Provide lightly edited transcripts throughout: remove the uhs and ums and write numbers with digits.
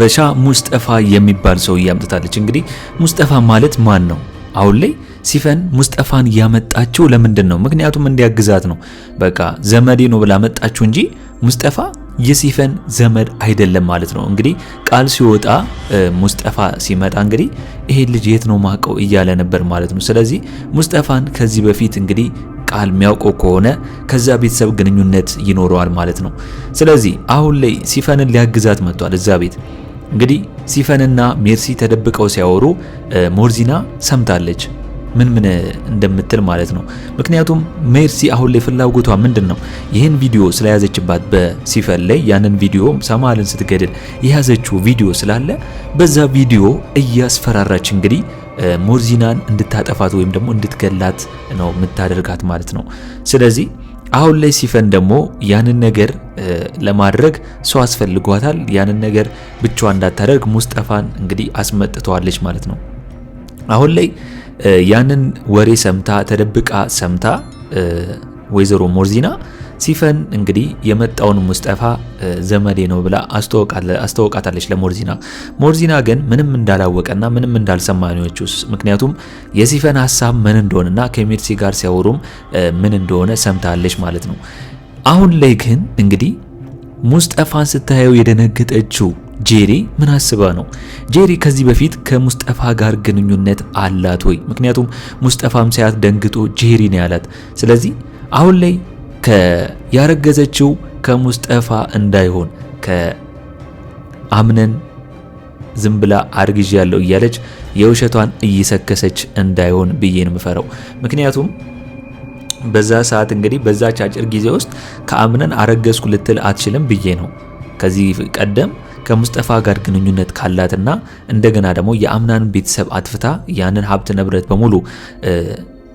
በሻ ሙስጠፋ የሚባል ሰው ያምጥታለች። እንግዲህ ሙስጠፋ ማለት ማን ነው? አሁን ላይ ሲፈን ሙስጠፋን ያመጣችው ለምንድን ነው? ምክንያቱም እንዲያግዛት ነው። በቃ ዘመዴ ነው ብላ መጣችው እንጂ ሙስጠፋ የሲፈን ዘመድ አይደለም ማለት ነው። እንግዲህ ቃል ሲወጣ ሙስጠፋ ሲመጣ እንግዲህ ይሄ ልጅ የት ነው ማቀው እያለ ነበር ማለት ነው። ስለዚህ ሙስጠፋን ከዚህ በፊት እንግዲህ ቃል የሚያውቀው ከሆነ ከዛ ቤተሰብ ግንኙነት ይኖረዋል ማለት ነው። ስለዚህ አሁን ላይ ሲፈንን ሊያግዛት መጥቷል እዛ ቤት። እንግዲህ ሲፈንና ሜርሲ ተደብቀው ሲያወሩ ሞርዚና ሰምታለች ምን እንደምትል ማለት ነው። ምክንያቱም ሜርሲ አሁን ላይ ፍላጎቷ ምንድነው? ይህን ቪዲዮ ስለያዘችባት በሲፈን ላይ ያንን ቪዲዮ ሰማልን ስትገድል የያዘችው ቪዲዮ ስላለ በዛ ቪዲዮ እያስፈራራች እንግዲህ ሞርዚናን እንድታጠፋት ወይም ደግሞ እንድትገላት ነው የምታደርጋት ማለት ነው። ስለዚህ አሁን ላይ ሲፈን ደግሞ ያንን ነገር ለማድረግ ሰው አስፈልጓታል። ያንን ነገር ብቻዋን እንዳታደርግ ሙስጠፋን እንግዲህ አስመጥተዋለች ማለት ነው። አሁን ላይ ያንን ወሬ ሰምታ ተደብቃ ሰምታ ወይዘሮ ሞርዚና ሲፈን እንግዲህ የመጣውን ሙስጠፋ ዘመዴ ነው ብላ አስተዋውቃታለች ለሞርዚና። ሞርዚና ግን ምንም እንዳላወቀና ምንም እንዳልሰማ ነው። ምክንያቱም የሲፈን ሐሳብ ምን እንደሆነና ከሜርሲ ጋር ሲያወሩም ምን እንደሆነ ሰምታለች ማለት ነው። አሁን ላይ ግን እንግዲህ ሙስጠፋን ስታየው የደነገጠችው ጄሪ ምን አስባ ነው? ጄሪ ከዚህ በፊት ከሙስጠፋ ጋር ግንኙነት አላት ወይ? ምክንያቱም ሙስጠፋም ሳያት ደንግጦ ጄሪ ነው ያላት። ስለዚህ አሁን ላይ ያረገዘችው ከሙስጠፋ እንዳይሆን ከአምነን ዝም ብላ አርግዥ ያለው እያለች የውሸቷን እየሰከሰች እንዳይሆን ብዬ ነው የምፈራው። ምክንያቱም በዛ ሰዓት እንግዲህ በዛ አጭር ጊዜ ውስጥ ከአምነን አረገዝኩ ልትል አትችልም ብዬ ነው። ከዚህ ቀደም ከሙስጠፋ ጋር ግንኙነት ካላትና እንደገና ደግሞ የአምናን ቤተሰብ አጥፍታ ያንን ሀብት ንብረት በሙሉ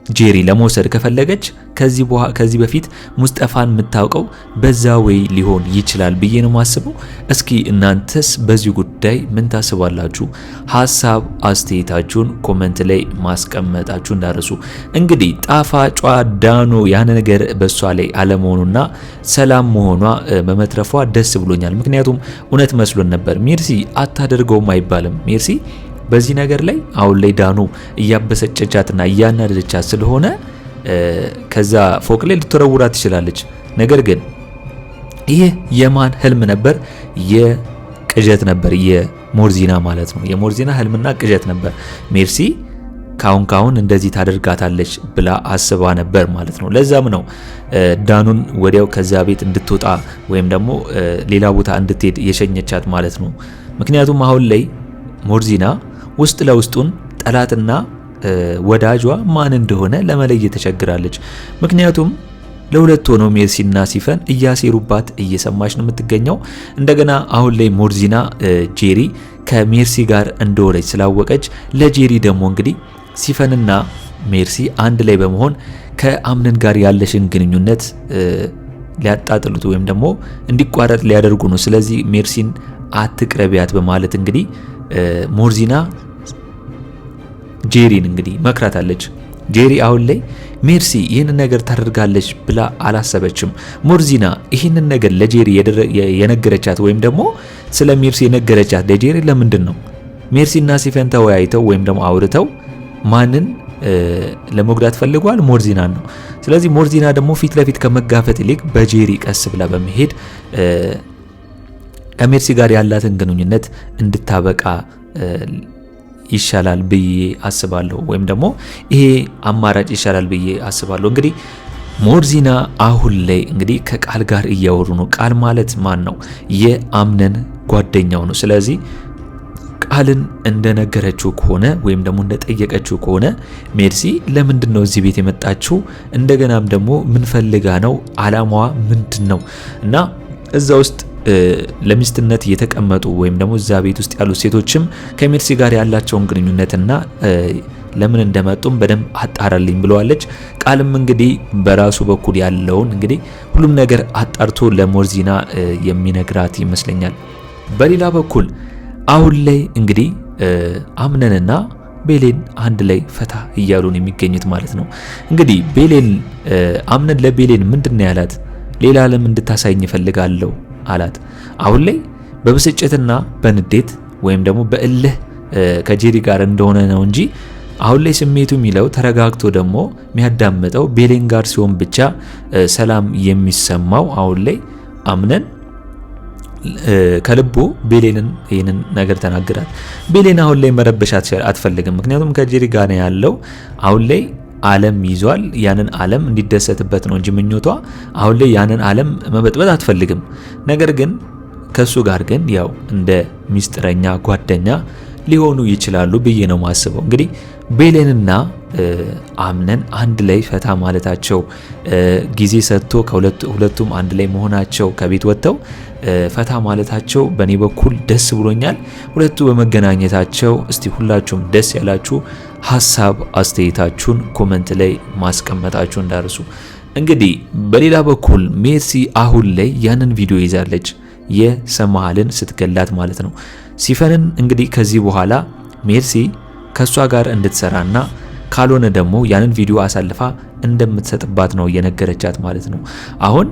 ጄሪ ለመውሰድ ከፈለገች ከዚህ በፊት ሙስጠፋን የምታውቀው በዛ ወይ ሊሆን ይችላል ብዬ ነው ማስበው። እስኪ እናንተስ በዚህ ጉዳይ ምን ታስባላችሁ? ሐሳብ አስተያየታችሁን ኮሜንት ላይ ማስቀመጣችሁ እንዳረሱ። እንግዲህ ጣፋጯ ዳኖ ያን ነገር በሷ ላይ አለመሆኑና ሰላም መሆኗ በመትረፏ ደስ ብሎኛል። ምክንያቱም እውነት መስሎን ነበር። ሜርሲ አታደርገውም አይባልም። ሜርሲ በዚህ ነገር ላይ አሁን ላይ ዳኑ እያበሰጨቻትና እያናደደቻት ስለሆነ ከዛ ፎቅ ላይ ልትወረውራት ትችላለች። ነገር ግን ይሄ የማን ህልም ነበር? የቅዠት ነበር፣ የሞርዚና ማለት ነው። የሞርዚና ህልምና ቅዠት ነበር። ሜርሲ ካሁን እንደዚህ ታደርጋታለች ብላ አስባ ነበር ማለት ነው። ለዛም ነው ዳኑን ወዲያው ከዛ ቤት እንድትወጣ ወይም ደግሞ ሌላ ቦታ እንድትሄድ የሸኘቻት ማለት ነው። ምክንያቱም አሁን ላይ ሞርዚና ውስጥ ለውስጡን ጠላትና ወዳጇ ማን እንደሆነ ለመለየት ተቸግራለች። ምክንያቱም ለሁለት ሆነው ሜርሲና ሲፈን እያሴሩባት እየሰማች ነው የምትገኘው። እንደገና አሁን ላይ ሞርዚና ጄሪ ከሜርሲ ጋር እንደሆነች ስላወቀች ለጄሪ ደግሞ እንግዲህ ሲፈንና ሜርሲ አንድ ላይ በመሆን ከአምነን ጋር ያለሽን ግንኙነት ሊያጣጥሉት ወይም ደግሞ እንዲቋረጥ ሊያደርጉ ነው። ስለዚህ ሜርሲን አትቅረቢያት በማለት እንግዲህ ሞርዚና ጄሪን እንግዲህ መክራታለች። ጄሪ አሁን ላይ ሜርሲ ይህንን ነገር ታደርጋለች ብላ አላሰበችም። ሞርዚና ይህንን ነገር ለጄሪ የነገረቻት ወይም ደግሞ ስለ ሜርሲ የነገረቻት ለጄሪ ለምንድን ነው? ሜርሲና ሲፈን ተወያይተው ወይም ደግሞ አውርተው ማንን ለመጉዳት ፈልጓል? ሞርዚናን ነው። ስለዚህ ሞርዚና ደግሞ ፊት ለፊት ከመጋፈጥ ይልቅ በጄሪ ቀስ ብላ በመሄድ ከሜርሲ ጋር ያላትን ግንኙነት እንድታበቃ ይሻላል ብዬ አስባለሁ። ወይም ደግሞ ይሄ አማራጭ ይሻላል ብዬ አስባለሁ። እንግዲህ ሞርዚና አሁን ላይ እንግዲህ ከቃል ጋር እያወሩ ነው። ቃል ማለት ማን ነው? የአምነን ጓደኛው ነው። ስለዚህ ቃልን እንደነገረችው ከሆነ ወይም ደግሞ እንደጠየቀችው ከሆነ ሜርሲ ለምንድን ነው እዚህ ቤት የመጣችው? እንደገናም ደግሞ ምን ፈልጋ ነው? አላማዋ ምንድን ነው? እና እዛ ውስጥ ለሚስትነት የተቀመጡ ወይም ደግሞ እዛ ቤት ውስጥ ያሉ ሴቶችም ከሜርሲ ጋር ያላቸውን ግንኙነትና ለምን እንደመጡም በደንብ አጣራልኝ ብለዋለች። ቃልም እንግዲህ በራሱ በኩል ያለውን እንግዲህ ሁሉም ነገር አጣርቶ ለሞርዚና የሚነግራት ይመስለኛል። በሌላ በኩል አሁን ላይ እንግዲህ አምነንና ቤሌን አንድ ላይ ፈታ እያሉ ነው የሚገኙት ማለት ነው። እንግዲህ ቤሌን አምነን ለቤሌን ምንድነው ያላት? ሌላ ዓለም እንድታሳይኝ እፈልጋለሁ አላት። አሁን ላይ በብስጭትና በንዴት ወይም ደግሞ በእልህ ከጄሪ ጋር እንደሆነ ነው እንጂ አሁን ላይ ስሜቱ የሚለው ተረጋግቶ ደግሞ የሚያዳምጠው ቤሌን ጋር ሲሆን ብቻ ሰላም የሚሰማው አሁን ላይ አምነን ከልቡ ቤሌንን ይህንን ነገር ተናገራት። ቤሌን አሁን ላይ መረበሻት አትፈልግም። ምክንያቱም ከጄሪ ጋር ነው ያለው። አሁን ላይ ዓለም ይዟል። ያንን ዓለም እንዲደሰትበት ነው እንጂ ምኞቷ አሁን ላይ ያንን ዓለም መበጥበጥ አትፈልግም። ነገር ግን ከሱ ጋር ግን ያው እንደ ሚስጥረኛ ጓደኛ ሊሆኑ ይችላሉ ብዬ ነው ማስበው። እንግዲህ ቤሌንና አምነን አንድ ላይ ፈታ ማለታቸው ጊዜ ሰጥቶ ሁለቱም አንድ ላይ መሆናቸው ከቤት ወጥተው ፈታ ማለታቸው በእኔ በኩል ደስ ብሎኛል። ሁለቱ በመገናኘታቸው እስቲ ሁላችሁም ደስ ያላችሁ ሀሳብ አስተያየታችሁን ኮመንት ላይ ማስቀመጣችሁ እንዳርሱ። እንግዲህ በሌላ በኩል ሜርሲ አሁን ላይ ያንን ቪዲዮ ይዛለች የሰማሃልን ስትገላት ማለት ነው። ሲፈንን እንግዲህ ከዚህ በኋላ ሜርሲ ከሷ ጋር እንድትሰራና ካልሆነ ደግሞ ያንን ቪዲዮ አሳልፋ እንደምትሰጥባት ነው እየነገረቻት ማለት ነው። አሁን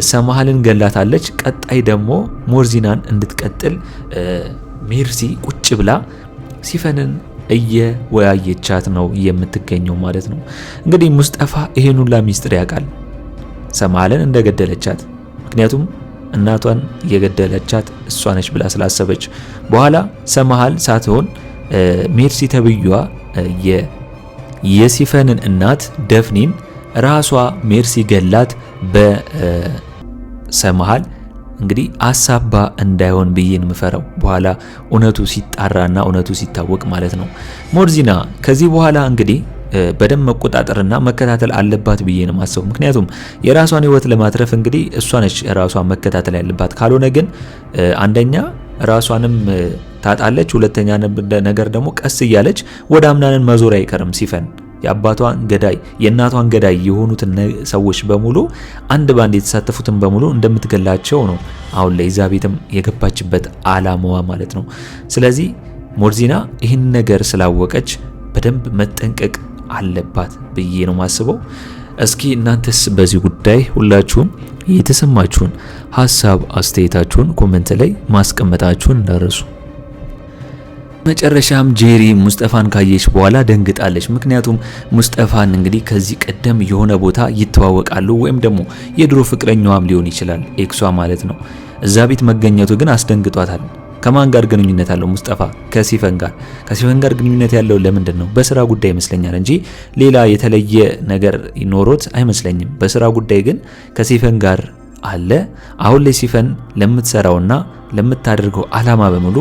ሰማሃልን ገላታለች። ቀጣይ ደግሞ ሞርዚናን እንድትቀጥል ሜርሲ ቁጭ ብላ ሲፈንን እየወያየቻት ነው የምትገኘው ማለት ነው። እንግዲህ ሙስጠፋ ይሄን ሁላ ሚስጥር ያውቃል ሰማሃልን እንደገደለቻት። ምክንያቱም እናቷን የገደለቻት እሷ ነች ብላ ስላሰበች በኋላ ሰማሃል ሳትሆን ሜርሲ ተብዩዋ የሲፈንን እናት ደፍኒን ራሷ ሜርሲ ገላት በሰማሃል እንግዲህ አሳባ እንዳይሆን ብዬን ምፈራው በኋላ እውነቱ ሲጣራና እውነቱ ሲታወቅ ማለት ነው። ሞርዚና ከዚህ በኋላ እንግዲህ በደንብ መቆጣጠርና መከታተል አለባት ብዬ ነው ማሰብ። ምክንያቱም የራሷን ህይወት ለማትረፍ እንግዲህ እሷ ነች ራሷን መከታተል ያለባት። ካልሆነ ግን አንደኛ ራሷንም ታጣለች፣ ሁለተኛ ነገር ደግሞ ቀስ እያለች ወደ አምናንን መዞር አይቀርም። ሲፈን የአባቷን ገዳይ የእናቷን ገዳይ የሆኑትን ሰዎች በሙሉ አንድ ባንድ የተሳተፉትን በሙሉ እንደምትገላቸው ነው አሁን ላይ እዛ ቤትም የገባችበት አላማዋ ማለት ነው። ስለዚህ ሞርዚና ይህን ነገር ስላወቀች በደንብ መጠንቀቅ አለባት ብዬ ነው ማስበው። እስኪ እናንተስ በዚህ ጉዳይ ሁላችሁም የተሰማችሁን ሀሳብ አስተያየታችሁን ኮሜንት ላይ ማስቀመጣችሁን እንዳረሱ። መጨረሻም ጄሪ ሙስጠፋን ካየች በኋላ ደንግጣለች። ምክንያቱም ሙስጠፋን እንግዲህ ከዚህ ቀደም የሆነ ቦታ ይተዋወቃሉ ወይም ደግሞ የድሮ ፍቅረኛዋም ሊሆን ይችላል ኤክሷ ማለት ነው። እዛ ቤት መገኘቱ ግን አስደንግጧታል። ከማን ጋር ግንኙነት አለው ሙስጠፋ? ከሲፈን ጋር። ከሲፈን ጋር ግንኙነት ያለው ለምንድን ነው? በስራ ጉዳይ ይመስለኛል እንጂ ሌላ የተለየ ነገር ኖሮት አይመስለኝም። በስራ ጉዳይ ግን ከሲፈን ጋር አለ። አሁን ላይ ሲፈን ለምትሰራውና ለምታደርገው አላማ በሙሉ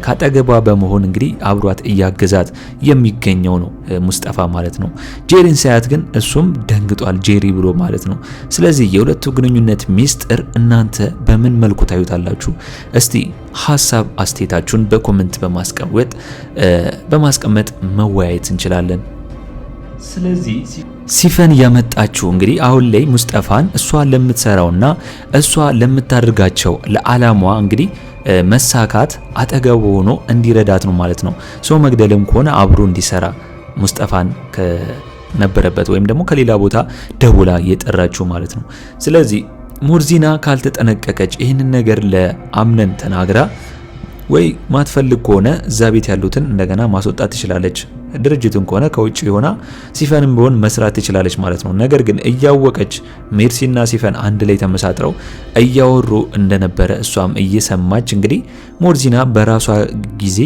ካጠገቧ በመሆን እንግዲህ አብሯት እያገዛት የሚገኘው ነው ሙስጠፋ ማለት ነው። ጄሪን ሳያት ግን እሱም ደንግጧል ጄሪ ብሎ ማለት ነው። ስለዚህ የሁለቱ ግንኙነት ሚስጥር እናንተ በምን መልኩ ታዩታላችሁ? እስቲ ሀሳብ አስተያየታችሁን በኮሜንት በማስቀመጥ መወያየት እንችላለን። ስለዚህ ሲፈን ያመጣችው እንግዲህ አሁን ላይ ሙስጠፋን እሷ ለምትሰራውና እሷ ለምታደርጋቸው ለዓላማዋ እንግዲህ መሳካት አጠገቡ ሆኖ እንዲረዳት ነው ማለት ነው። ሰው መግደልም ከሆነ አብሮ እንዲሰራ ሙስጠፋን ከነበረበት ወይም ደግሞ ከሌላ ቦታ ደውላ የጠራችው ማለት ነው። ስለዚህ ሞርዚና ካልተጠነቀቀች ይህንን ነገር ለአምነን ተናግራ ወይ ማትፈልግ ከሆነ እዛ ቤት ያሉትን እንደገና ማስወጣት ትችላለች። ድርጅቱን ከሆነ ከውጭ ሆና ሲፈንም ቢሆን መስራት ትችላለች ማለት ነው። ነገር ግን እያወቀች ሜርሲና ሲፈን አንድ ላይ ተመሳጥረው እያወሩ እንደነበረ እሷም እየሰማች እንግዲህ ሞርዚና በራሷ ጊዜ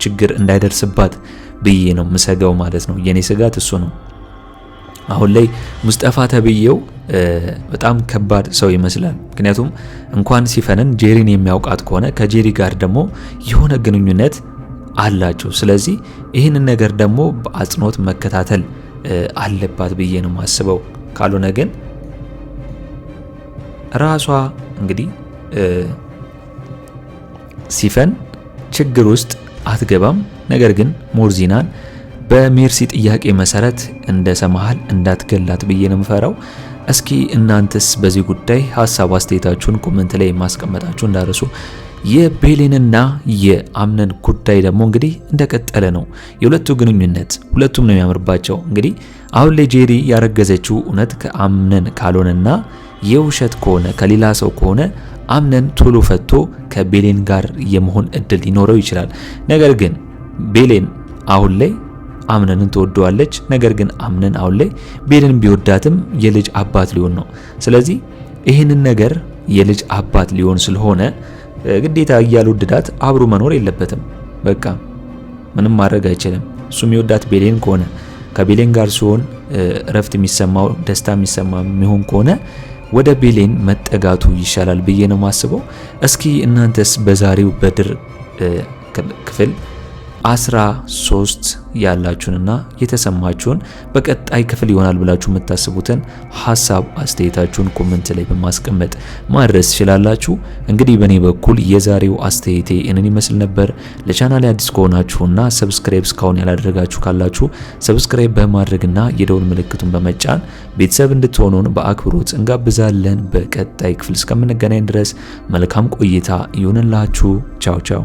ችግር እንዳይደርስባት ብዬ ነው ምሰጋው ማለት ነው። የኔ ስጋት እሱ ነው። አሁን ላይ ሙስጠፋ ተብዬው በጣም ከባድ ሰው ይመስላል። ምክንያቱም እንኳን ሲፈንን ጄሪን የሚያውቃት ከሆነ ከጄሪ ጋር ደግሞ የሆነ ግንኙነት አላቸው። ስለዚህ ይህንን ነገር ደግሞ በአጽንኦት መከታተል አለባት ብዬ ነው ማስበው። ካልሆነ ግን ራሷ እንግዲህ ሲፈን ችግር ውስጥ አትገባም። ነገር ግን ሞርዚናን በሜርሲ ጥያቄ መሰረት እንደ ሰማሃል እንዳትገላት ብዬ ነው የምፈራው። እስኪ እናንተስ በዚህ ጉዳይ ሀሳብ አስተያየታችሁን ኮሜንት ላይ ማስቀመጣችሁ እንዳረሱ። የቤሌንና የአምነን ጉዳይ ደግሞ እንግዲህ እንደቀጠለ ነው። የሁለቱ ግንኙነት ሁለቱም ነው የሚያምርባቸው። እንግዲህ አሁን ላይ ጄሪ ያረገዘችው እውነት ከአምነን ካልሆነና የውሸት ከሆነ ከሌላ ሰው ከሆነ አምነን ቶሎ ፈቶ ከቤሌን ጋር የመሆን እድል ሊኖረው ይችላል። ነገር ግን ቤሌን አሁን ላይ አምነንን ትወደዋለች። ነገር ግን አምነን አሁን ላይ ቤሌን ቢወዳትም የልጅ አባት ሊሆን ነው። ስለዚህ ይህንን ነገር የልጅ አባት ሊሆን ስለሆነ ግዴታ እያልወደዳት አብሮ መኖር የለበትም። በቃ ምንም ማድረግ አይችልም። እሱ የሚወዳት ቤሌን ከሆነ ከቤሌን ጋር ሲሆን እረፍት የሚሰማው ደስታ የሚሰማው የሚሆን ከሆነ ወደ ቤሌን መጠጋቱ ይሻላል ብዬ ነው ማስበው። እስኪ እናንተስ በዛሬው በድር ክፍል 13 ያላችሁንና የተሰማችሁን በቀጣይ ክፍል ይሆናል ብላችሁ የምታስቡትን ሐሳብ አስተያየታችሁን ኮሜንት ላይ በማስቀመጥ ማድረስ ትችላላችሁ። እንግዲህ በእኔ በኩል የዛሬው አስተያየቴ እንን ይመስል ነበር። ለቻናሌ አዲስ ከሆናችሁና ሰብስክራይብ እስካሁን ያላደረጋችሁ ካላችሁ ሰብስክራይብ በማድረግና የደውል ምልክቱን በመጫን ቤተሰብ እንድትሆኑን በአክብሮት እንጋብዛለን። በቀጣይ ክፍል እስከምንገናኝ ድረስ መልካም ቆይታ ይሁንላችሁ። ቻው ቻው።